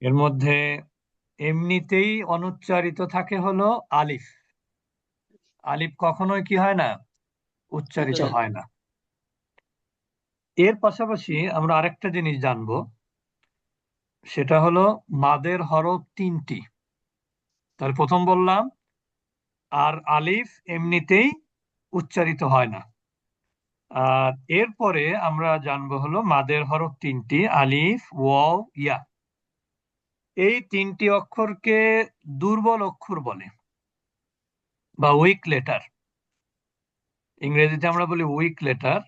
এর মধ্যে এমনিতেই অনুচ্চারিত থাকে হলো আলিফ। আলিফ কখনোই কি হয় না, উচ্চারিত হয় না। এর পাশাপাশি আমরা আরেকটা জিনিস জানবো, সেটা হলো মাদের হরফ তিনটি। তাহলে প্রথম বললাম আর আলিফ এমনিতেই উচ্চারিত হয় না। আর এরপরে আমরা জানবো হলো মাদের হরফ তিনটি, আলিফ, ওয়াও, ইয়া। এই তিনটি অক্ষরকে দুর্বল অক্ষর বলে বা উইক লেটার। ইংরেজিতে আমরা বলি উইক লেটার,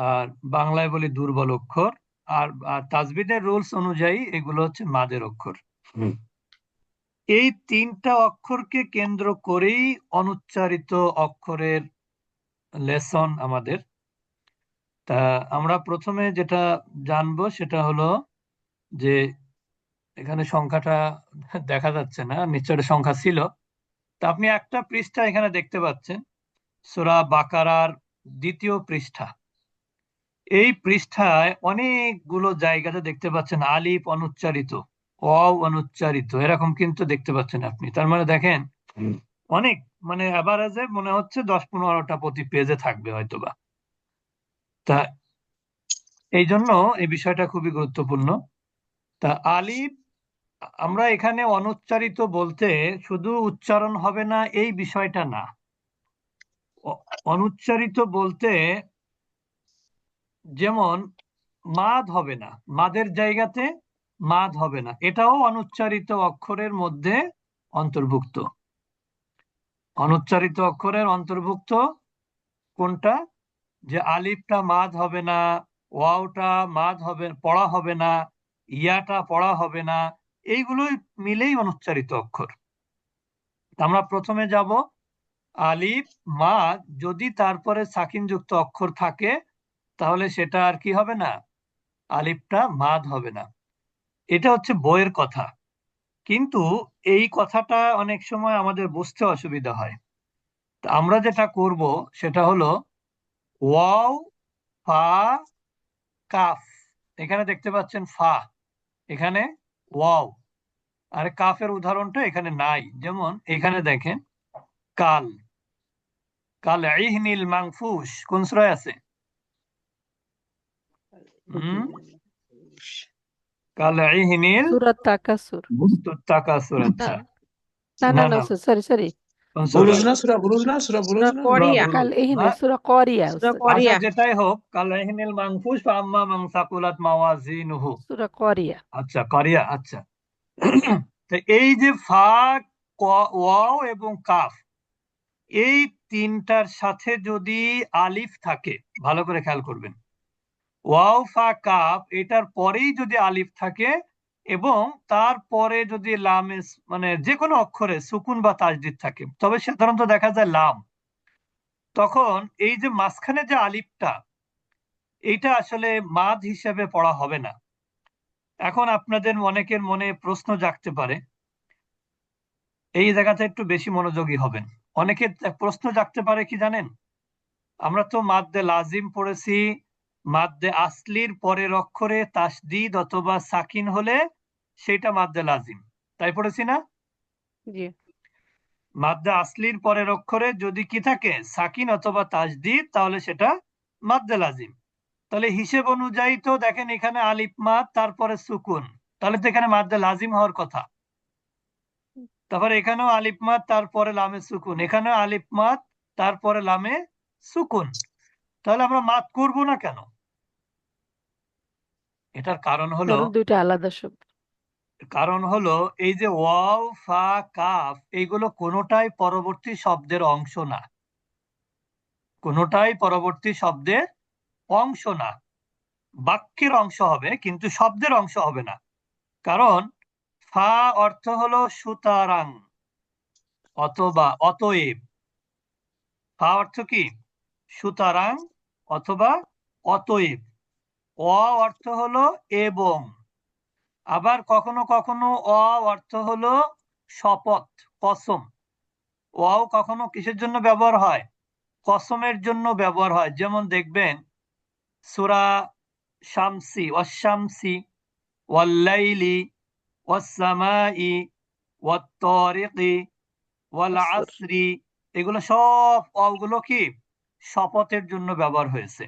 আর বাংলায় বলি দুর্বল অক্ষর। আর তাজবিদের রুলস অনুযায়ী এগুলো হচ্ছে মাদের অক্ষর। এই তিনটা অক্ষরকে কেন্দ্র করেই অনুচ্চারিত অক্ষরের লেসন আমাদের। তা আমরা প্রথমে যেটা জানবো সেটা হলো যে এখানে সংখ্যাটা দেখা যাচ্ছে না, নিশ্চয় একটা সংখ্যা ছিল। তা আপনি একটা পৃষ্ঠা এখানে দেখতে পাচ্ছেন, সূরা বাকারার 2য় পৃষ্ঠা। এই পৃষ্ঠায় অনেকগুলো জায়গাতে দেখতে পাচ্ছেন আলিফ অনুচ্চারিত, অ অনুচ্চারিত, এরকম কিন্তু দেখতে পাচ্ছেন আপনি। তার মানে দেখেন অনেক, মানে এভারেজে মনে হচ্ছে 10-15টা প্রতি পেজে থাকবে হয়তোবা। তা এই জন্য এই বিষয়টা খুবই গুরুত্বপূর্ণ। তা আলিফ আমরা এখানে অনুচ্চারিত বলতে শুধু উচ্চারণ হবে না এই বিষয়টা না। অনুচ্চারিত বলতে যেমন মাদ হবে না, মাদের জায়গাতে মাদ হবে না, এটাও অনুচ্চারিত অক্ষরের মধ্যে অন্তর্ভুক্ত। অনুচ্চারিত অক্ষরের অন্তর্ভুক্ত কোনটা? যে আলিফটা মাদ হবে না, ওয়াওটা মাদ হবে, পড়া হবে না, ইয়াটা পড়া হবে না, এইগুলোই মিলেই অনুচ্চারিত অক্ষর। আমরা প্রথমে যাব আলিফ মাদ, যদি তারপরে সাকিনযুক্ত অক্ষর থাকে তাহলে সেটা আর কি হবে না, আলিফটা মাদ হবে না। এটা হচ্ছে বইয়ের কথা, কিন্তু এই কথাটা অনেক সময় আমাদের বুঝতে অসুবিধা হয়। তা আমরা যেটা করব সেটা হলো ওয়াও, ফা, কাফ। এখানে দেখতে পাচ্ছেন ফা, এখানে ওয়াও, আর কাফের উদাহরণটা এখানে নাই। যেমন এখানে দেখেন কাল, কাল ইহনিল মাংফুস কোন সূরায় আছে? হুম, কাল ইহনিল সূরা তাকাসুর। তাকাসুর। না আচ্ছা, না না না না, না, সরি সরি, কোন সূরা? বুরুজ না সূরা বুরুজ না সূরা বুরুজ সূরা না সূরা করিয়া। বুরুজ কাল না? ইহিনে সূরা করিয়া, সূরা আচ্ছা করিয়া। যেটাই হোক, কাল ইহনিল মাংফুস ফা আম্মা মান সাকুলাত মাওয়াজিনুহু। সূরা করিয়া। আচ্ছা করিয়া, আচ্ছা। তো এই যে ফা, ওয়াও এবং কাফ, এই তিনটার সাথে যদি আলিফ থাকে, ভালো করে খেয়াল করবেন, ওয়াও ফা কাফ এটার পরেই যদি আলিফ থাকে এবং তারপরে যদি লামে মানে যে কোনো অক্ষরে সুকুন বা তাজদিদ থাকে, তবে সাধারণত দেখা যায় লাম, তখন এই যে মাঝখানে যে আলিফটা, এইটা আসলে মাদ হিসেবে পড়া হবে না। এখন আপনাদের অনেকের মনে প্রশ্ন জাগতে পারে, এই জায়গাতে একটু বেশি মনোযোগী হবেন। অনেকের প্রশ্ন জাগতে পারে কি জানেন, আমরা তো মাদ্দে লাজিম পড়েছি, মাদ্দে আসলির পরের অক্ষরে তাসদিদ অথবা সাকিন হলে সেটা মাদ্দে লাজিম, তাই পড়েছি না? জি। মাদ্দে আসলির পরের অক্ষরে যদি কি থাকে, সাকিন অথবা তাসদিদ, তাহলে সেটা মাদ্দে লাজিম। তাহলে হিসেব অনুযায়ী তো দেখেন এখানে আলিফ মাদ তারপরে সুকুন, তাহলে তো এখানে মাদ্দে লাজিম হওয়ার কথা। তারপরে এখানেও আলিফ মাদ তারপরে লামে সুকুন, এখানেও আলিফ মাদ তারপরে লামে সুকুন, তাহলে আমরা মাদ করব না কেন? এটার কারণ হলো, কারণ দুইটা আলাদা শব্দ। এই যে ওয়াও ফা কাফ এইগুলো কোনোটাই পরবর্তী শব্দের অংশ না, কোনোটাই পরবর্তী শব্দের অংশ না। বাক্যের অংশ হবে কিন্তু শব্দের অংশ হবে না। কারণ ফা অর্থ হলো সুতরাং অথবা অতএব। ফা অর্থ কি? সুতরাং অথবা অতএব। অ অর্থ হলো এবং। আবার কখনো কখনো অ অর্থ হলো শপথ, কসম। ওয়াও কখনো কিসের জন্য ব্যবহার হয়? কসমের জন্য ব্যবহার হয়। যেমন দেখবেন সূরা শামসি, ওয়াশ-শামসি, ওয়াল-লাইলি, ওয়াসসামাই ওয়াত-তারিকি ওয়াল আসর। আসরি, এগুলো সব ওগুলো কি শপথের জন্য ব্যবহার হয়েছে।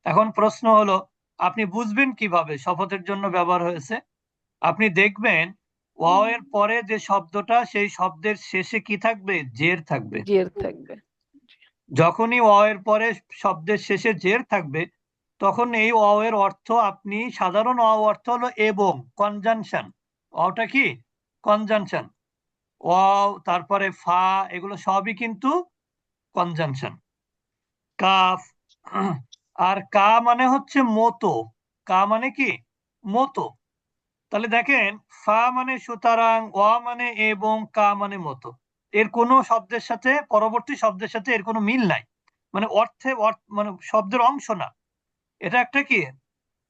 এখন প্রশ্ন হলো, আপনি বুঝবেন কিভাবে শপথের জন্য ব্যবহার হয়েছে? আপনি দেখবেন ওয়াও এর পরে যে শব্দটা, সেই শব্দের শেষে কি থাকবে? জের থাকবে। জের থাকবে। যখনই ওয়াও এর পরে শব্দের শেষে জের থাকবে, তখন এই ওয়াও এর অর্থ, আপনি সাধারণ ওয়াও অর্থ হলো এবং, কনজাংশন। ওয়াওটা কি? কনজাংশন। ওয়াও, তারপরে ফা, এগুলো সবই কিন্তু কনজাংশন। কাফ, আর কা মানে হচ্ছে মতো। কা মানে কি? মতো। তাহলে দেখেন, ফা মানে সুতরাং, ওয়া মানে এবং, কা মানে মতো। এর কোনো শব্দের সাথে, পরবর্তী শব্দের সাথে এর কোনো মিল নাই। মানে অর্থে মানে শব্দের অংশ না। এটা একটা কি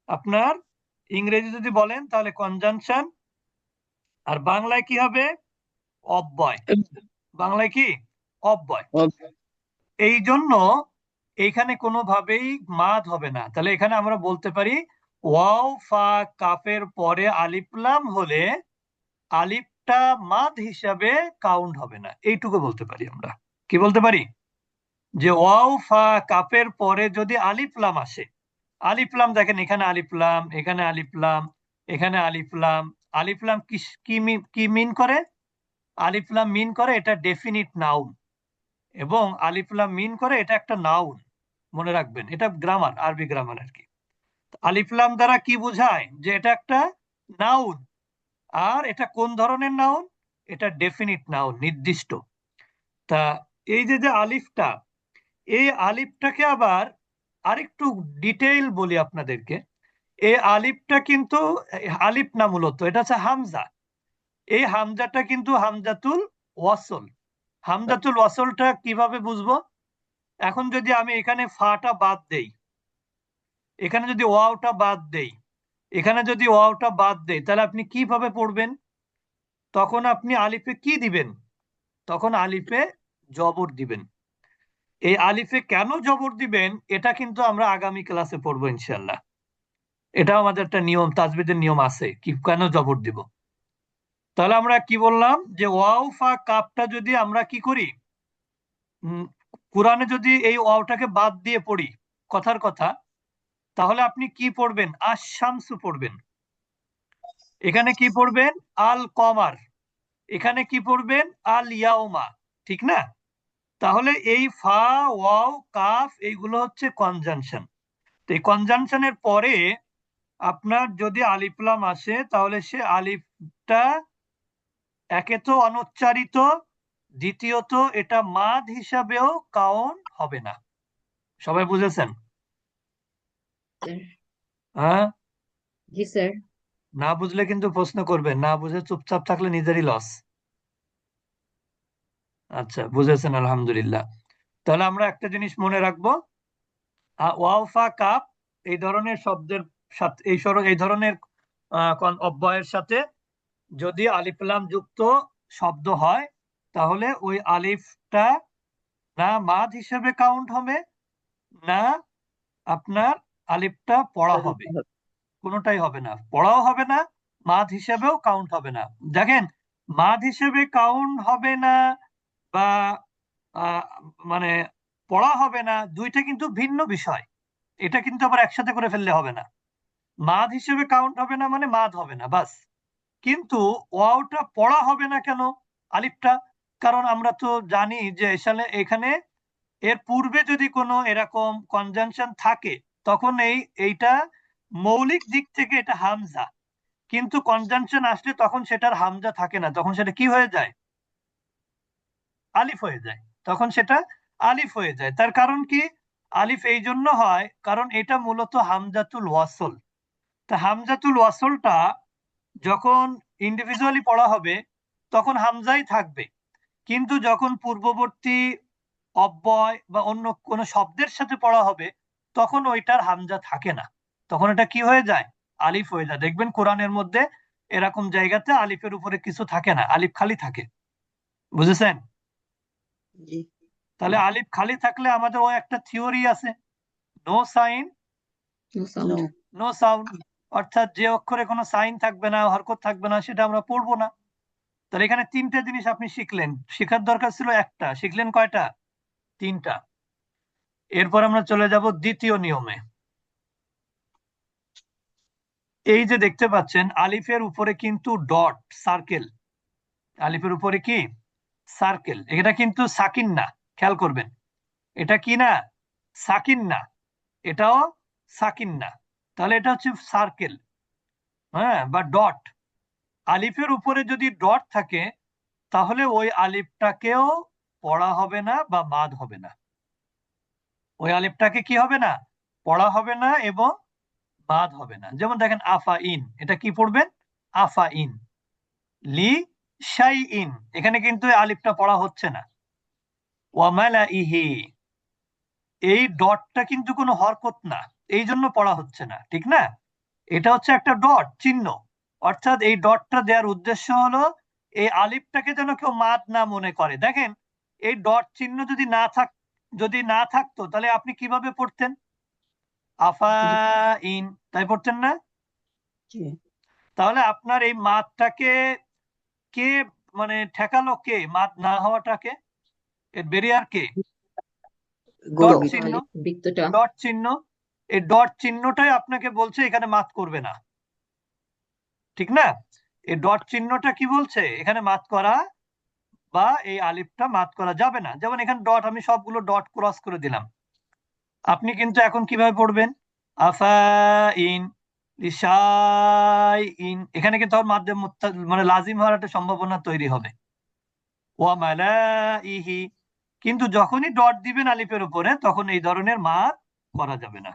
আপনার, ইংরেজি যদি বলেন তাহলে কনজাংশন। আর বাংলায় কি হবে? অব্যয়। বাংলায় কি? অব্যয়। এই জন্য এইখানে কোনোভাবেই মাদ হবে না। তাহলে এখানে আমরা বলতে পারি ওয়াও ফা কাফের পরে আলিফ লাম হলে আলিফটা মাদ হিসাবে কাউন্ট হবে না, এইটুকু বলতে পারি আমরা। কি বলতে পারি? যে ওয়াও ফা কাফের পরে যদি আলিফ লাম আসে, আলিফ লাম দেখেন, এখানে আলিফ লাম, এখানে আলিফ লাম, এখানে আলিফ লাম। আলিফ লাম কি মিন করে? আলিফ লাম মিন করে এটা ডেফিনিট নাউন, এবং আলিফ লাম মিন করে এটা একটা নাউন। মনে রাখবেন, এটা গ্রামার, আরবি গ্রামার আর কি। আলিফ লাম দ্বারা কি বোঝায়? যে এটা একটা নাউন। আর এটা কোন ধরনের নাউন? এটা ডেফিনিট নাউন, নির্দিষ্ট। তা এই যে যে আলিফটা, এই আলিফটাকে আবার আরেকটু ডিটেইল বলি আপনাদেরকে। এই আলিফটা কিন্তু আলিফ না, মূলত এটা হচ্ছে হামজা। এই হামজাটা কিন্তু হামজাতুল ওয়াসল। হামজাতুল ওয়াসলটা কিভাবে বুঝবো? এখন যদি আমি এখানে ফাটা বাদ দেই, এখানে যদি ওয়াওটা বাদ দেই, এখানে যদি ওয়াওটা বাদ দেই, তাহলে আপনি কিভাবে পড়বেন? তখন আপনি আলিফে কি দিবেন? তখন আলিফে জবর দিবেন। এই আলিফে কেন জবর দিবেন, এটা কিন্তু আমরা আগামী ক্লাসে পড়বো ইনশাল্লাহ। এটা আমাদের একটা নিয়ম, তাজবিদের নিয়ম আছে, কি কেন জবর দিব। তাহলে আমরা কি বললাম? যে ওয়াও ফা কাপটা যদি আমরা কি করি, উম, কোরআনে যদি এই ওয়াওটাকে বাদ দিয়ে পড়ি, কথার কথা, তাহলে আপনি কি পড়বেন? আশ-শামসু পড়বেন। এখানে কি পড়বেন? আল কমার। এখানে কি পড়বেন? আল ইয়াউমা। ঠিক না? তাহলে এই ফা, ওয়াও, কাফ, এইগুলো হচ্ছে কনজাংশন। তো এই কনজাংশনের পরে আপনার যদি আলিফ লাম আসে, তাহলে সে আলিফটা একে তো অনুচ্চারিত, দ্বিতীয়ত এটা মাদ হিসাবেও কাউন্ট হবে না। সবাই বুঝেছেন? হ্যাঁ? জি স্যার। না বুঝলে কিন্তু প্রশ্ন করবেন, না বুঝে চুপচাপ থাকলে নিজেরই লস। আচ্ছা, বুঝেছেন, আলহামদুলিল্লাহ। তাহলে আমরা একটা জিনিস মনে রাখবো, ওয়াওফা কাপ এই ধরনের শব্দের সাথে, এই ধরনের অব্যয়ের সাথে যদি আলিফ লাম যুক্ত শব্দ হয়, তাহলে ওই আলিফটা না মাদ হিসেবে কাউন্ট হবে, না আপনার আলিফটা পড়া হবে। কোনোটাই হবে না, পড়াও হবে না, মাদ হিসেবেও কাউন্ট হবে না। দেখেন, মাদ হিসেবে কাউন্ট হবে না বা আহ, মানে পড়া হবে না, দুইটা কিন্তু ভিন্ন বিষয়। এটা কিন্তু আবার একসাথে করে ফেললে হবে না। মাদ হিসেবে কাউন্ট হবে না মানে মাদ হবে না, বাস। কিন্তু ওয়াওটা পড়া হবে না কেন? আলিফটা, কারণ আমরা তো জানি যে এখানে এর পূর্বে যদি কোনো এরকম কনজাংশন থাকে, তখন এইটা মৌলিক দিক থেকে এটা হামজা। কিন্তু কনজাংশন আসলে তখন সেটার হামজা থাকে না, তখন সেটা কি হয়ে যায়? আলিফ হয়ে যায়। তখন সেটা আলিফ হয়ে যায়। তার কারণ কি? আলিফ এই জন্য হয় কারণ এটা মূলত হামজাতুল ওয়াসল। তা হামজাতুল ওয়াসলটা যখন ইন্ডিভিজুয়ালি পড়া হবে, তখন হামজাই থাকবে। কিন্তু যখন পূর্ববর্তী অব্যয় বা অন্য কোনো শব্দের সাথে পড়া হবে, তখন ওইটার হামজা থাকে না, তখন এটা কি হয়ে যায়? আলিফ হয়ে যায়। দেখবেন কোরআনের মধ্যে এরকম জায়গাতে আলিফের উপরে কিছু থাকে না, আলিফ খালি থাকে। বুঝেছেন? জি। তাহলে আলিফ খালি থাকলে আমাদের ও একটা থিওরি আছে, no sign no sound. No sound. অর্থাৎ যে অক্ষরে কোনো সাইন থাকবে না, হরকত থাকবে না, সেটা আমরা পড়বো না। তাহলে এখানে তিনটে জিনিস আপনি শিখলেন, শেখার দরকার ছিল একটা, শিখলেন কয়টা? তিনটা। এরপর আমরা চলে যাব দ্বিতীয় নিয়মে। এই যে দেখতে পাচ্ছেন আলিফের উপরে কিন্তু ডট, সার্কেল। আলিফের উপরে কি? সার্কেল। এটা কিন্তু সাকিন না, খেয়াল করবেন। এটা কি না? সাকিন না, এটাও সাকিন না। তাহলে এটা হচ্ছে সার্কেল, হ্যাঁ, বা ডট। আলিফের উপরে যদি ডট থাকে তাহলে ওই আলিফটাকেও পড়া হবে না বা মাদ হবে না। ওই আলিফটাকে কি হবে না? পড়া হবে না এবং মাদ হবে না। যেমন দেখেন আফা ইন, এটা কি পড়বেন? আফা ইন। লি শাই ইন, এখানে কিন্তু এই আলিফটা পড়া হচ্ছে না। ওয়ামালা ইহি, এই ডটটা কিন্তু কোনো হরকত না, এই জন্য পড়া হচ্ছে না, ঠিক না? এটা হচ্ছে একটা ডট চিহ্ন। অর্থাৎ এই ডটটা দেওয়ার উদ্দেশ্য হলো এই আলিফটাকে যেন কেউ মাদ না মনে করে। দেখেন এই ডট চিহ্ন যদি না থাকতো তাহলে আপনি কিভাবে পড়তেন? আফা ইন, তাই পড়তেন না? জি। তাহলে আপনার এই মাদটাকে কে মানে ঠেকালো, কে মাদ না হওয়াটাকে? এর ব্যারিয়ার কে? ডট গর্বিত চিহ্ন। আলিফ বৃত্তটা। ডট চিহ্ন। এই ডট চিহ্নটাই আপনাকে বলছে এখানে মাদ করবে না, ঠিক না? এই ডট চিহ্নটা কি বলছে? এখানে মাদ করা বা এই আলিফটা মাদ করা যাবে না। যেমন এখানে ডট, আমি সবগুলো ডট ক্রস করে দিলাম। আপনি কিন্তু এখন কিভাবে পড়বেন? আফা ইন, লিশাই ইন, এখানে কিন্তু আর মাধ্যম মানে লাজিম হওয়ার একটা সম্ভাবনা তৈরি হবে। ওয়া মালাইহি, কিন্তু যখনই ডট দিবেন আলিফের উপরে তখন এই ধরনের মাদ করা যাবে না।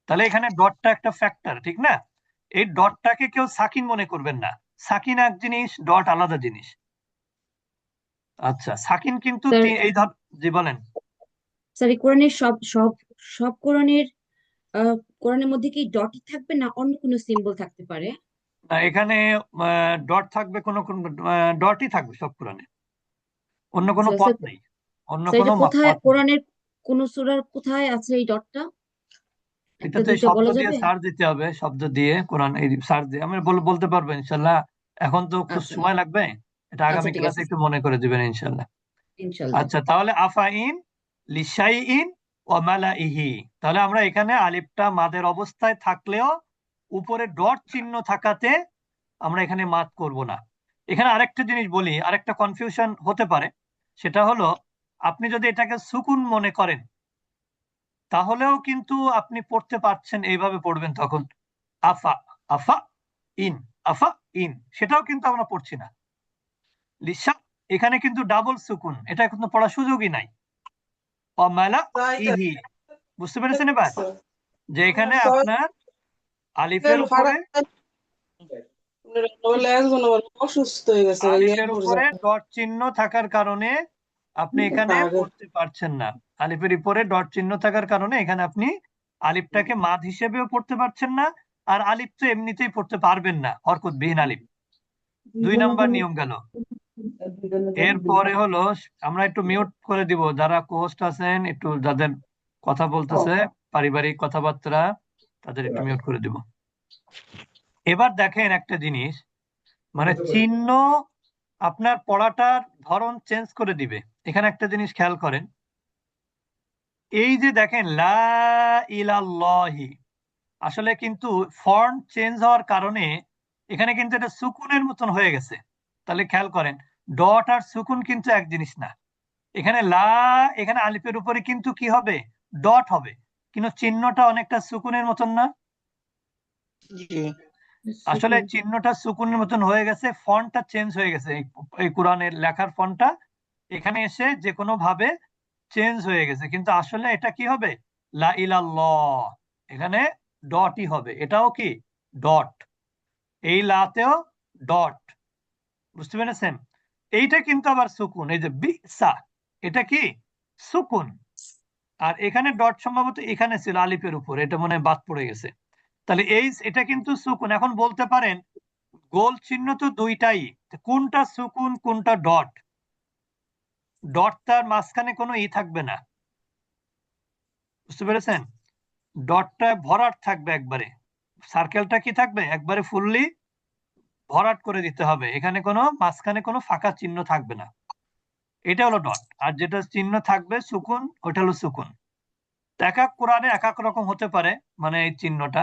তাহলে এখানে ডটটা একটা ফ্যাক্টর, ঠিক না? এই ডটটাকে কেউ সাকিন মনে করবেন না। সাকিন এক জিনিস, ডট আলাদা জিনিস। আচ্ছা, সাকিন কিন্তু স্যার, এই ধর, জি বলেন। স্যার এই কোরআনের সব সব সব কোরআনের মধ্যে কি ডটই থাকবে না অন্য কোনো সিম্বল থাকতে পারে? না, এখানে ডট থাকবে, কোন ডটই থাকবে সব কোরআনে, অন্য কোনো স্যার পথ স্যার নেই, অন্য স্যার, কোনো এটা কোথায় পথ নেই। কোরআনের কোন সূরার কোথায় আছে এই ডটটা? একটা এটাতে দুইটা শব্দ বলা দিয়ে যাবে? সার্চ দিতে হবে, শব্দ দিয়ে কোরআন এই সার্চ দিয়ে আমি বলতে পারবো ইনশাল্লাহ। এখন তো খুব আচ্ছা, সময় লাগবে, এটা আচ্ছা, আগামী ঠিক ক্লাসে আছে একটু মনে করে দিবেন ইনশাল্লাহ। ইনশাল্লাহ। আচ্ছা, তাহলে আফাইন, লিশাইইন, ওয়া মালাইহি। তাহলে আমরা এখানে আলিফটা মাদের অবস্থায় থাকলেও উপরে ডট চিহ্ন থাকাতে আমরা এখানে মাদ করব না। এখানে আরেকটা জিনিস বলি, আরেকটা কনফিউশন হতে পারে। সেটা হলো আপনি যদি এটাকে সুকুন মনে করেন তাহলেও কিন্তু আপনি পড়তে পারছেন, এইভাবে পড়বেন তখন আফা, আফা ইন, আফা ইন, সেটাও কিন্তু আমরা পড়ছি না। লিসা, এখানে কিন্তু ডাবল সুকুন, এটা কিন্তু পড়ার সুযোগই নাই। অমালা ইহি, বুঝতে পেরেছেন এবার? যে এখানে আপনার আলিফের উপরে অসুস্থ হয়ে গেছে আলিফের উপরে ডট চিহ্ন থাকার কারণে আপনি এখানে পড়তে পারছেন না। আলিফের উপরে ডট চিহ্ন থাকার কারণে এখানে আপনি আলিফটাকে মাদ হিসেবেও পড়তে পারছেন না, আর আলিফ তো এমনিতেই পড়তে পারবেন না, হরকতবিহীন আলিফ। 2 নম্বর নিয়ম গেল। এরপরে হলো আমরা একটু মিউট করে দিব যারা কোহোস্ট আছেন, একটু যাদের কথা বলতেছে পারিবারিক কথাবার্তা, তাদের একটু মিউট করে দিব। এবার দেখেন একটা জিনিস, মানে চিহ্ন আপনার পড়াটার ধরন চেঞ্জ করে দিবে। এখানে একটা জিনিস খেয়াল করেন, এই যে দেখেন লা ইলাল্লাহি, আসলে কিন্তু ফন্ট চেঞ্জ হওয়ার কারণে এখানে কিন্তু এটা সুকুনের মতন হয়ে গেছে। তাহলে খেয়াল করেন, ডট আর সুকুন কিন্তু এক জিনিস না। এখানে এখানে আলিফের উপরে কিন্তু কি হবে? ডট হবে, কিন্তু চিহ্নটা অনেকটা সুকুনের মতন না? আসলে চিহ্নটা সুকুনের মতন হয়ে গেছে, ফন্টটা চেঞ্জ হয়ে গেছে। এই কোরআনের লেখার ফন্টটা এখানে এসে যে কোনো ভাবে চেঞ্জ হয়ে গেছে, কিন্তু আসলে এটা কি হবে? লা ইলাল্লাহ, এখানে ডটই হবে, এটাও কি ডট, এই লাতেও ডট, বুঝতে পেরেছেন? এইটা কিন্তু আবার সুকুন, এই যে বিসা, এটা কি সুকুন। আর এখানে ডট সম্ভবত এখানে ছিল আলিফের উপর, এটা মনে হয় বাদ পড়ে গেছে। তাহলে এটা কিন্তু সুকুন। এখন বলতে পারেন গোল চিহ্ন তো দুইটাই, কোনটা সুকুন কোনটা ডট? ডটটার মাঝখানে কোনো থাকবে না, বুঝতে পেরেছেন? ডটটা ভরাট থাকবে একবারে। সার্কেলটা কি থাকবে, একবারে ফুললি ভরাট করে দিতে হবে, এখানে কোনো মাঝখানে কোনো ফাঁকা চিহ্ন থাকবে না, এটা হলো ডট। আর যেটা চিহ্ন থাকবে সুকুন, ওটা হলো সুকুন। এক এক কোরআনে এক এক রকম হতে পারে, মানে এই চিহ্নটা।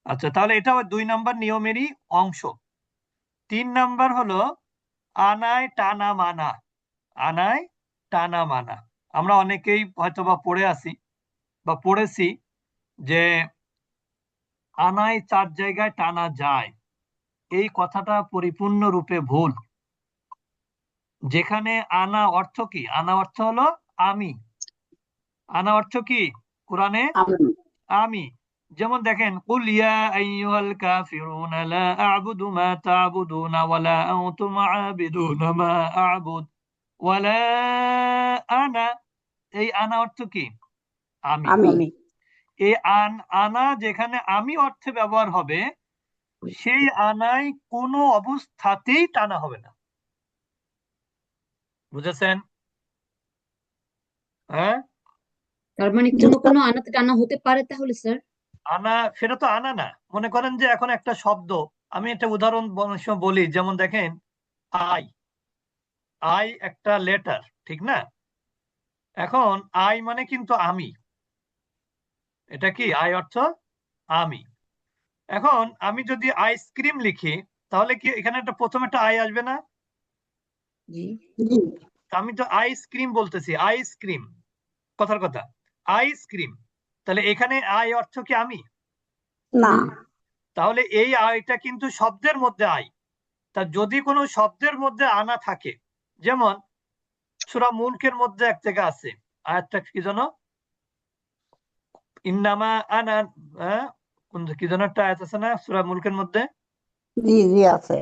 আচ্ছা, তাহলে এটা ওই 2 নম্বর নিয়মেরই অংশ। 3 নম্বর হলো আনায় টানা মানা। আনায় টানা মানা আমরা অনেকেই হয়তো বা পড়ে আসি বা পড়েছি যে আনায় 4 জায়গায় টানা যায়, এই কথাটা পরিপূর্ণরূপে ভুল। যেখানে আনা অর্থ কি, আনা অর্থ হলো আমি। আনা অর্থ কি কোরআনে? আমি। যেমন দেখেন, কুল ইয়া আইয়ুহাল কাফিরুনা লা আ'বুদু মা তা'বুদুনা ওয়া লা আনতুম আ'বিদুনা মা আ'বুদ ওয়া লা আনা। এই আনা অর্থ কি? আমি। আমি। এই আনা যেখানে আমি অর্থে ব্যবহার হবে, সেই আনায় কোনো অবস্থাতেই টানা হবে না। বুঝেছেন? হ্যাঁ, তার মানে কোনো কোনো আনাতে টানা হতে পারে তাহলে স্যার? আনা সেটা তো আনা না। মনে করেন যে এখন একটা শব্দ, আমি একটা উদাহরণ অনেক সময় বলি, যেমন দেখেন আই। আই একটা লেটার, ঠিক না? এখন আই মানে কিন্তু আমি। এটা কি আই অর্থ আমি। এখন আমি যদি আইসক্রিম লিখি, তাহলে কি এখানে একটা প্রথম একটা আই আসবে না? জি। আমি তো আইসক্রিম বলতেছি, আইসক্রিম, কথার কথা, আইসক্রিম। তাহলে এখানে আই অর্থ কি আমি? না। তাহলে এই আইটা কিন্তু শব্দের মধ্যে আই। তা যদি কোনো শব্দের মধ্যে আনা থাকে, যেমন সূরা মুলকের মধ্যে এক জায়গা আছে, আয়াতটা কি যেন, ইন্নামা আনা, কি যেন একটা আয়াত আছে না সূরা মুলকের মধ্যে? জি জি আছে।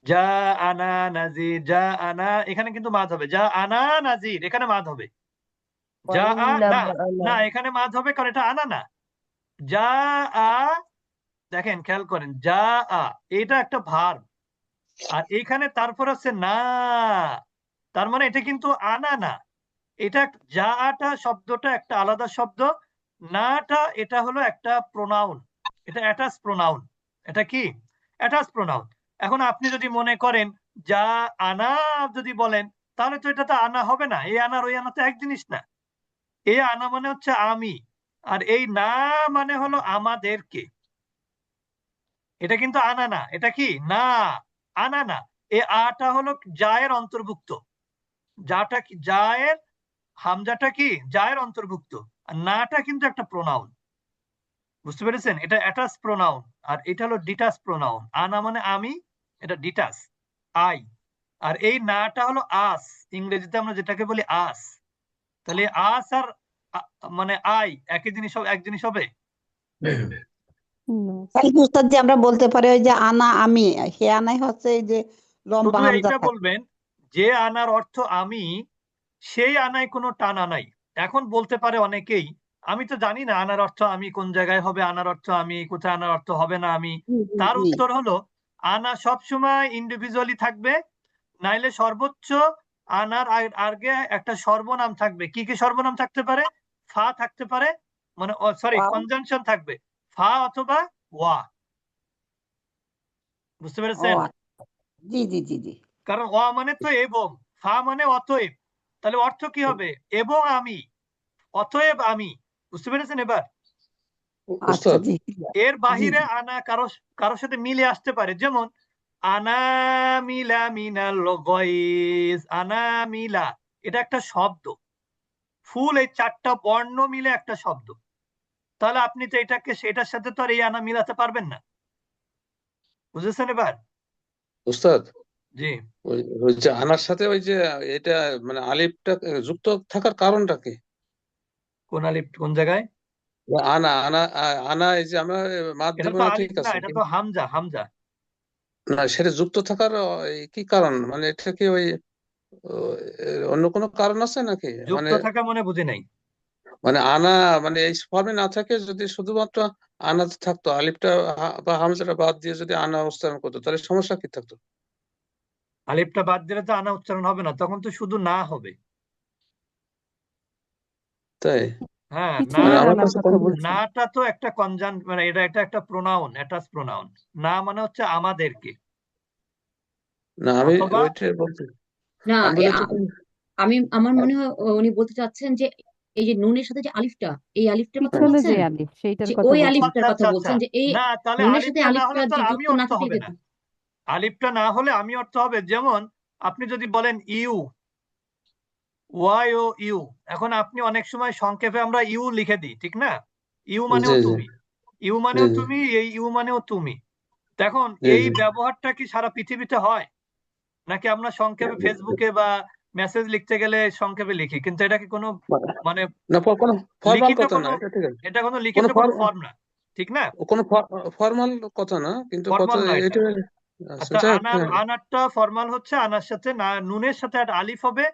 যা আনা নাজির, যা আনা, এখানে কিন্তু মাদ হবে, যা আনা নাজির, এখানে মাদ হবে। যা আ না, না এখানে মাদ হবে, কারণ এটা আনা না। যা আ, দেখেন খেয়াল করেন, যা আ এটা একটা ভার্ব, আর এখানে তারপর আছে না, তার মানে এটা কিন্তু আনা না। এটা যা আটা শব্দটা একটা আলাদা শব্দ, নাটা এটা হলো একটা প্রোনাউন, এটা অ্যাটাচ প্রোনাউন। এটা কি অ্যাটাচ প্রোনাউন। এখন আপনি যদি মনে করেন যা আনা যদি বলেন, তাহলে তো এটা তো আনা হবে না, এই আনার ওই আনা তো এক জিনিস না। এই আনা মানে হচ্ছে আমি, আর এই না মানে হলো আমাদেরকে। এটা কিন্তু আনা না, এটা কি না, আনা না। এই আটা হলো জায়ের অন্তর্ভুক্ত, যাটা কি জায়ের, হামজাটা কি জায়ের অন্তর্ভুক্ত, আর নাটা কিন্তু একটা প্রোনাউন। বুঝতে পেরেছেন? এটা অ্যাটাচ প্রোনাউন, আর এটা হলো ডিটাচ প্রোনাউন। আনা মানে আমি, এটা ডিটাচ, আই। আর এই নাটা হলো আস, ইংরেজিতে আমরা যেটাকে বলি আস। তাহলে আস আর মানে আই একই জিনিস, এক জিনিস হবে? তাহলে কি উস্তাদ জি আমরা বলতে পারি ওই যে আনা আমি, সে আনাই হচ্ছে এই যে লম্বা শুধু হামজা এইটা থাকে। বলবেন যে আনার অর্থ আমি, সেই আনায় কোনো টানা নাই। এখন বলতে পারে অনেকেই, আমি তো জানি না আনার অর্থ আমি কোন জায়গায় হবে, আনার অর্থ আমি কোথায়, আনার অর্থ হবে না আমি। তার জি। উত্তর হলো, আনা সবসময় ইন্ডিভিজুয়ালি থাকবে, নাইলে সর্বোচ্চ আনার আগে একটা সর্বনাম থাকবে। কি কি সর্বনাম থাকতে পারে? ফা থাকতে পারে, মানে সরি ওয়াও। কনজাংশন থাকবে, ফা অথবা ওয়া। বুঝতে ও পেরেছেন? আচ্ছা। জি জি জি জি। কারণ ওয়া মানে তো এবং, ফা মানে অতএব। তাহলে অর্থ কি হবে? এবং আমি, অতএব আমি। বুঝতে পেরেছেন এবার? আচ্ছা উস্তাদ জি এর জি বাহিরে জি। আনা কারোর সাথে মিলে আসতে পারে, যেমন আনা মিলা মিনাল গয়জ, আনা মিলা, এটা একটা শব্দ, ফুল এই 4টা বর্ণ মিলে একটা শব্দ। তাহলে আপনি তো এটাকে সেটার সাথে তো আর এই আনা মিলাতে পারবেন না। বুঝেছেন এবার? উস্তাদ জি। ওই ওই যে আনার সাথে ওই যে এটা মানে আলিফটা যুক্ত থাকার কারণটা কি? কোন আলিফ কোন জায়গায়? আনা আনা আনা এই যে আমরা মাদ এটা দিব তো না ঠিক আলিফ না, আছে, এটা তো কিন্তু হামজা, হামজা। না সেটা যুক্ত থাকার এই কি কারণ, মানে এটা কি ওই ও, অন্য কোনো কারণ আছে নাকি? যুক্ত মানে থাকা মনে বুঝি নাই। মানে আনা মানে এই ফর্মে না থাকে, যদি শুধুমাত্র আনা থাকতো, আলিফটা বা হামজাটা বাদ দিয়ে যদি আনা উচ্চারণ করতো, তাহলে সমস্যা কি থাকতো? আলিফটা বাদ দিলে তো আনা উচ্চারণ হবে না, তখন তো শুধু না হবে। তাই? হ্যাঁ, কিছু না মানে না আমার আনার কাছে কথা বলছি। নাটা তো একটা কনজাংট, মানে এটা একটা প্রোনাউন, অ্যাটাচ প্রোনাউন। না মানে হচ্ছে আমাদেরকে, না, আমি অথবা ওইটাই বলছি। না আমি বলেছি কি, আমার মনে হয় উনি বলতে চাচ্ছেন যে এই যে নুনের সাথে যে আলিফটা, এই আলিফটার কথা পিছনে যে বলছেন, আলিফ সেইটার যে কথা ওই ও বলছি। আলিফটার আচ্ছা কথা আচ্ছা আচ্ছা, বলছেন যে এই না তাহলে নুনের সাথে আলিফটা না আলিফটা হলে তো আর আমি যুক্ত না অর্থ থাকলে হবে না। কিন্তু আলিফটা না হলে আমি অর্থ হবে। যেমন আপনি যদি বলেন ইউ, ওয়াই ও ইউ, এখন আপনি অনেক সময় সংক্ষেপে আমরা ইউ লিখে দিই, ঠিক না? ইউ মানেও জি জি তুমি, ইউ জি মানেও জি তুমি, এই ইউ মানেও তুমি। দেখুন জি এই জি ব্যবহারটা কি সারা পৃথিবীতে হয়? নাকি আমরা সংক্ষেপে ফেসবুকে বা মেসেজ লিখতে গেলে সংক্ষেপে লিখি, কিন্তু এটা কি কোনো মানে না, কোনো ফর্মাল লিখিত কথা না, কোনো, এটা ঠিক আছে। এটা কোনো লিখিত কোনো কোনো ফর্ম না, ঠিক না? কোনো ফর্মাল কথা না, কিন্তু কথা ফর্মাল না এটা। এটা। আচ্ছা, আচ্ছা, যাক, আনার, হ্যাঁ। আনারটা ফর্মাল হচ্ছে, আনার সাথে না নুনের সাথে একটা আলিফ হবে,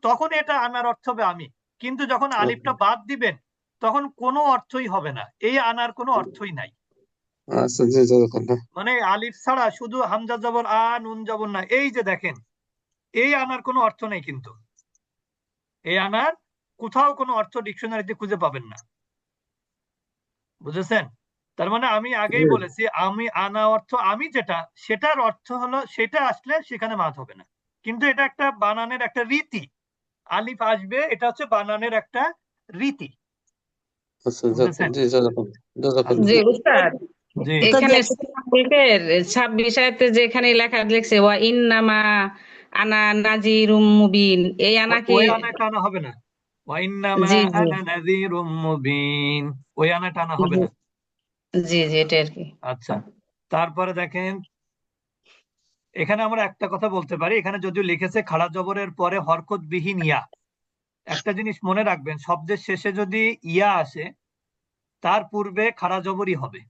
তখন এটা আনার অর্থ হবে আমি। কিন্তু যখন আলিফটা বাদ দিবেন তখন কোনো অর্থই হবে না, এই আনার কোনো অর্থই নাই। আচ্ছা, জি জি, দেখুন, হ্যাঁ। মানে আলিফ ছাড়া শুধু হামজা জবর আ, নুন জবর না, এই যে দেখেন, এই আনার কোনো অর্থ নেই। কিন্তু এই আনার কোথাও কোনো অর্থ ডিকশনারিতে খুঁজে পাবেন না, বুঝেছেন? তার মানে আমি আগেই জি বলেছি, আমি আনা অর্থ আমি যেটা, সেটার অর্থ হলো সেটা আসলে সেখানে মাত হবে না। কিন্তু এটা একটা বানানের একটা রীতি, আলিফ আসবে, এটা হচ্ছে বানানের একটা রীতি, আচ্ছা, যাক, বুঝেছেন? জি জাজাকুম, জাজাকুম। জি আচ্ছা, উস্তাদ, জি তো যে এখানে সূরার 26 আয়াতে যেখানে লেখা লিখছে ওয়া ইন্নামা আনা নাজিরুম মুবিন, এই আনা কি? ওই আনাটা আনা হবে না। ওয়াইন্নামা জি জি আনা নাযীরুম মুবিন, ওই আনাটা আনা হবে জি না। জি জি, এটা আর কি। আচ্ছা, তারপরে দেখেন, এখানে আমরা একটা কথা বলতে পারি, এখানে যদিও লিখেছে খাড়া জবরের পরে হরকত বিহীন ইয়া। একটা জিনিস মনে রাখবেন, শব্দের শেষে যদি ইয়া আসে তার পূর্বে খাড়া জবরই হবে।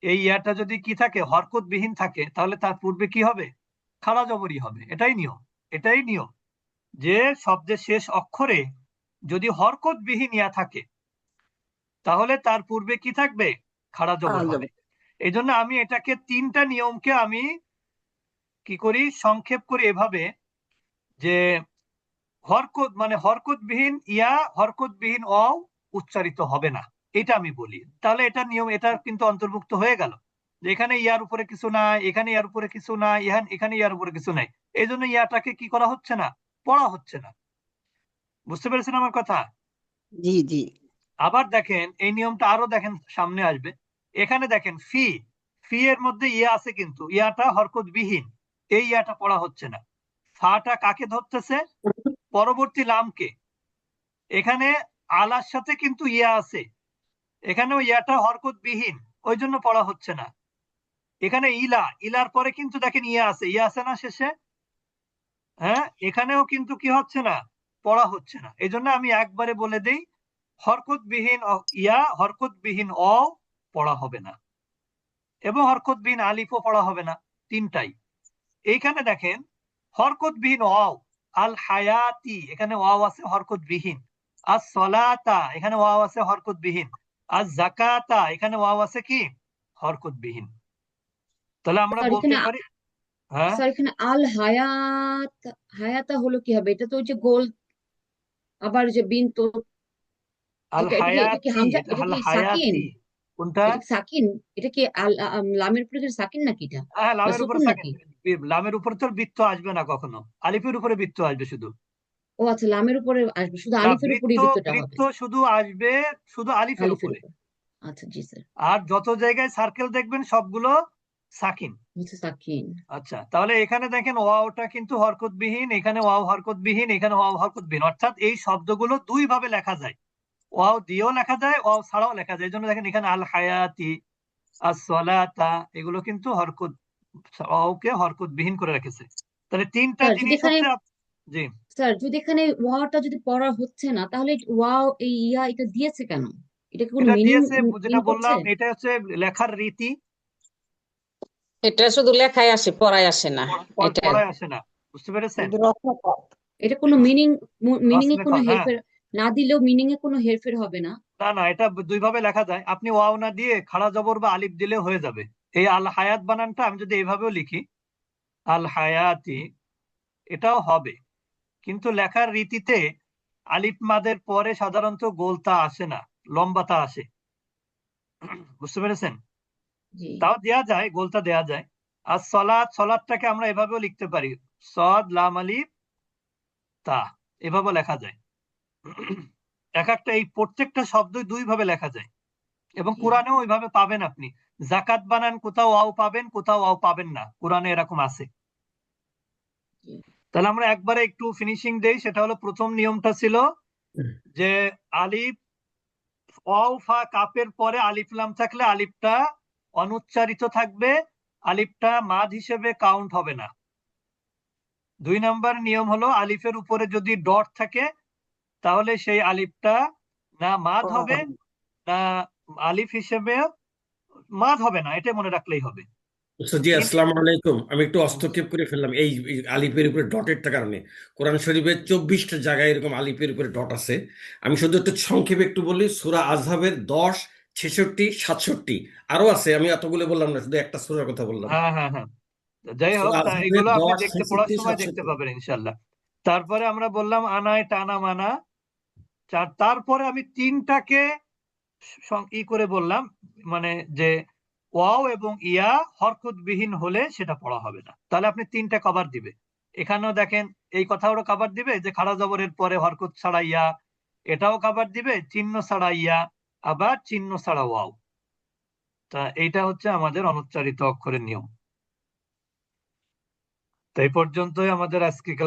এই ইয়াটা যদি কি থাকে, হরকত বিহীন থাকে, তাহলে তার পূর্বে কি হবে? খাড়া জবরই হবে। এটাই নিয়ম, এটাই নিয়ম, যে শব্দের শেষ অক্ষরে যদি হরকত বিহীন ইয়া থাকে তাহলে তার পূর্বে কি থাকবে? খাড়া জবর হবে। এই জন্য আমি এটাকে তিনটা নিয়মকে আমি কি করি, সংক্ষেপ করি এভাবে, যে হরকত মানে হরকতবিহীন ইয়া, হরকতবিহীন অ উচ্চারিত হবে না, এটা আমি বলি। তাহলে এটা নিয়ম, এটা কিন্তু অন্তর্ভুক্ত হয়ে গেল যে এখানে ইয়ার উপরে কিছু নাই, এখানে ইয়ার উপরে কিছু নাই, এখানে ইয়ার উপরে কিছু নাই। এই জন্য ইয়াটাকে কি করা হচ্ছে না, পড়া হচ্ছে না। বুঝতে পেরেছেন আমার কথা? জি জি। আবার দেখেন এই নিয়মটা আরো দেখেন সামনে আসবে। এখানে দেখেন ফি, ফি এর মধ্যে ইয়া আছে কিন্তু ইয়াটা হরকতবিহীন, এই ইয়াটা পড়া হচ্ছে না। ফাটা কাকে ধরতেছে? পরবর্তী লামকে। এখানে আলার সাথে কিন্তু ইয়া আছে, এখানেও ইয়াটা হরকতবিহীন, ওই জন্য পড়া হচ্ছে না। এখানে ইলা, ইলার পরে কিন্তু দেখেন ইয়া আছে, ইয়া আছে না শেষে? হ্যাঁ, এখানেও কিন্তু কি হচ্ছে না, পড়া হচ্ছে না। এই জন্য আমি একবারে বলে দেই, হরকতবিহীন ইয়া, হরকতবিহীন অ পড়া হবে না, এবং হরকতবিহীন আলিফও পড়া হবে না, তিনটাই। এইখানে দেখেন হরকতবিহীন ওয়াও, আল হায়াতি এখানে ওয়াও আছে হরকতবিহীন, আস সলাতা এখানে ওয়াও আছে হরকতবিহীন, আজ জাকাতা এখানে ওয়াও আছে কি, হরকতবিহীন। তাহলে আমরা স্যার বলতে এখানে পারি, হ্যাঁ, স্যার এখানে আল হায়াত, হায়াতা হলো কি হবে? এটা তো ওই যে গোল, আবার যে বিন তো, আল এটা কি হায়াতি, হামজা, এটা এটা আল কি সাকিন? হায়াতি। কোনটা? এটা কি সাকিন? এটা কি লামের উপরে কি সাকিন নাকি এটা, হ্যাঁ, বা লামের উপরে সুকুন থাকে। নাকি? লামের উপরে তো বৃত্ত আসবে না কখনো, আলিফের উপরে বৃত্ত আসবে শুধু। ও আচ্ছা, লামের উপরে আসবে, শুধু না, আলিফের বৃত্ত, উপরেই বৃত্তটা হবে। বৃত্ত শুধু আসবে শুধু আলিফের আলিফের উপরে। উপর, আচ্ছা জি স্যার। আর যত জায়গায় সার্কেল দেখবেন সবগুলো সাকিন। আচ্ছা সাকিন। আচ্ছা, তাহলে এখানে দেখেন ওয়াওটা কিন্তু হরকতবিহীন, এখানে ওয়াও হরকতবিহীন, এখানে ওয়াও হরকতবিহীন, অর্থাৎ এই শব্দগুলো দুই ভাবে লেখা যায়, ওয়াও দিয়েও লেখা যায়, ওয়াও ছাড়াও লেখা যায়। এই জন্য দেখেন এখানে আল হায়াতি, আস সলাতা, এগুলো কিন্তু হরকত, ওয়াওকে হরকতবিহীন করে রেখেছে। তাহলে তিনটা স্যার যদি জিনিস এখানে, হচ্ছে জি, স্যার যদি এখানে ওয়াওটা যদি পড়া হচ্ছে না, তাহলে ওয়াও এই ইয়া এটা দিয়েছে কেন? এটা কি কোনো এটা মিনিং দিয়েছে, মিন যেটা করছে? বললাম, এটা হচ্ছে লেখার রীতি, এটা শুধু লেখায় আসে, পড়ায় আসে না, এটা আর পড়ায় কি। আসে না। বুঝতে পেরেছেন? শুধু রসপাত। এটা কোনো মিনিং, মিনিং এ কোনো রসমেকাল, হ্যাঁ। হেরফের না দিলেও মিনিং এ কোনো হেরফের হবে না? না না, এটা দুই ভাবে লেখা যায়। আপনি ওয়াও না দিয়ে খাড়া জবর বা আলিফ দিলে হয়ে যাবে। এই আল হায়াত বানানটা আমি যদি এইভাবেও লিখি, আল হায়াতি, এটাও হবে। কিন্তু লেখার রীতিতে আলিফ মাদের পরে সাধারণত গোলতা আসে না, লম্বাতা আসে। বুঝতে পেরেছেন? জি তাও দেয়া যায়, গোলতা দেয়া যায়। আর সলাৎ, সলাৎটাকে আমরা এভাবেও লিখতে পারি, সদ লাম আলিফ তা, এভাবেও লেখা যায়। এক একটা এই প্রত্যেকটা শব্দই দুই ভাবে লেখা যায়, এবং জি কোরআনেও ওইভাবে পাবেন আপনি। জাকাত বানান কোথাও ওয়াও পাবেন, কোথাও ওয়াও পাবেন না, কোরআনে এরকম আছে। জি তাহলে আমরা একবারে একটু ফিনিশিং দেই। সেটা হলো, প্রথম নিয়মটা ছিল যে আলিফ, ওয়াও ফা কাপের পরে আলিফ লাম থাকলে আলিফটা অনুচ্চারিত থাকবে, আলিফটা মাদ হিসেবে কাউন্ট হবে না। 2 নম্বর নিয়ম হলো, আলিফের উপরে যদি ডট থাকে তাহলে সেই আলিফটা না মাদ হবে, না আলিফ হিসেবে মাদ হবে না, এটা মনে রাখলেই হবে। আচ্ছা, জি, আসসালামু আলাইকুম। আমি একটু হস্তক্ষেপ করে ফেললাম এই আলিফের উপরে ডটেরটা কারণে। কোরআন শরীফের 24টা জায়গায় এরকম আলিফের উপরে ডট আছে। আমি শুধু একটু সংক্ষেপে একটু বলি, সূরা আযহাবের 10, 66, 67 আরো আছে। আমি এতগুলো বললাম না, শুধু একটা সূরার কথা বললাম। হ্যাঁ হ্যাঁ হ্যাঁ, যাই হোক, সূরা তা আযহাবের এগুলো আপনি 10, দেখতে, পড়ার 66, সময় দেখতে 67। পাবেন ইনশাল্লাহ। তারপরে আমরা বললাম আনায় টানা মানা, তারপরে আমি তিনটাকে ই করে বললাম, মানে যে ওয়াও এবং ইয়া হরকতবিহীন হলে সেটা পড়া হবে না। তাহলে আপনি তিনটা কভার দিবে। এখানেও দেখেন এই কথাও কভার দিবে যে খাড়া জবরের পরে হরকত ছাড়া ইয়া, এটাও কভার দিবে চিহ্ন ছাড়া ইয়া, আবার চিহ্ন ছাড়া ওয়াও। তা এইটা হচ্ছে আমাদের অনুচ্চারিত অক্ষরের নিয়ম। তো এই পর্যন্তই আমাদের আজকে ক্লাস।